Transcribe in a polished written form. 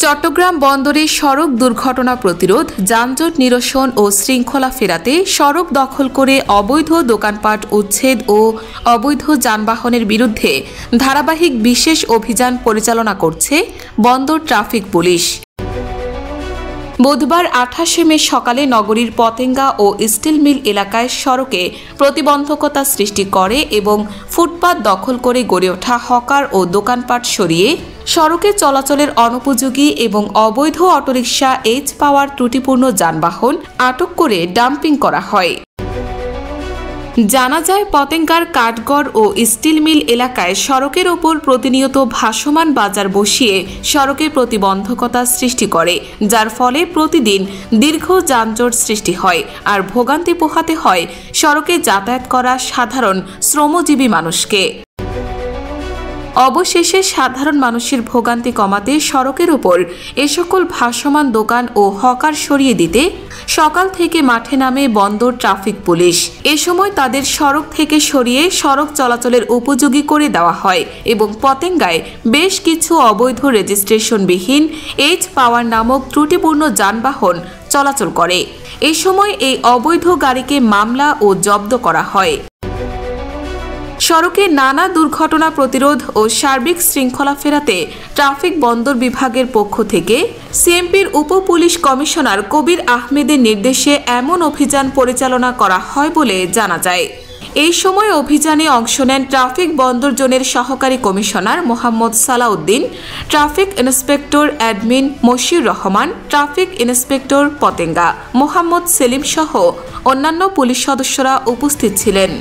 চট্টগ্রাম বন্দরে সড়ক দুর্ঘটনা প্রতিরোধ, যানজট নিরসন ও শৃঙ্খলা ফেরাতে সড়ক দখল করে অবৈধ দোকানপাট উচ্ছেদ ও অবৈধ যানবাহনের বিরুদ্ধে ধারাবাহিক বিশেষ অভিযান পরিচালনা করছে বন্দর ট্রাফিক পুলিশ। বুধবার 28 মে সকালে নগরীর পতেঙ্গা ও স্টিল মিল এলাকায় সড়কে প্রতিবন্ধকতা সৃষ্টি করে এবং ফুটপাত দখল করে গড়ে ওঠা হকার ও দোকানপাট সরিয়ে সড়কে চলাচলের অনুপযোগী এবং অবৈধ অটোরিকশা এইচ পাওয়ার ত্রুটিপূর্ণ যানবাহন আটক করে ডাম্পিং করা হয়। জানা যায়, পতেঙ্গার কাঠগড় ও স্টিল মিল এলাকায় সড়কের ওপর প্রতিনিয়ত ভাসমান বাজার বসিয়ে সড়কে প্রতিবন্ধকতা সৃষ্টি করে, যার ফলে প্রতিদিন দীর্ঘ যানজট সৃষ্টি হয় আর ভোগান্তি পোহাতে হয় সড়কে যাতায়াত করা সাধারণ শ্রমজীবী মানুষকে। অবশেষে সাধারণ মানুষের ভোগান্তি কমাতে সড়কের উপর এ সকল ভাসমান দোকান ও হকার সরিয়ে দিতে সকাল থেকে মাঠে নামে বন্দর ট্রাফিক পুলিশ। এ সময় তাদের সড়ক থেকে সরিয়ে সড়ক চলাচলের উপযোগী করে দেওয়া হয় এবং পতেঙ্গায় বেশ কিছু অবৈধ রেজিস্ট্রেশনবিহীন এইচ পাওয়ার নামক ত্রুটিপূর্ণ যানবাহন চলাচল করে। এ সময় এই অবৈধ গাড়িকে মামলা ও জব্দ করা হয়। সড়কে নানা দুর্ঘটনা প্রতিরোধ ও সার্বিক শৃঙ্খলা ফেরাতে ট্রাফিক বন্দর বিভাগের পক্ষ থেকে সিএমপির উপ পুলিশ কমিশনার কবির আহমেদের নির্দেশে এমন অভিযান পরিচালনা করা হয় বলে জানা যায়। এই সময় অভিযানে অংশ নেন ট্রাফিক বন্দর জোনের সহকারী commissioner Mohammad Salauddin, traffic inspector admin Moshiur Rahman, traffic inspector Patenga Mohammad Selim সহ অন্যান্য পুলিশ সদস্যরা উপস্থিত ছিলেন।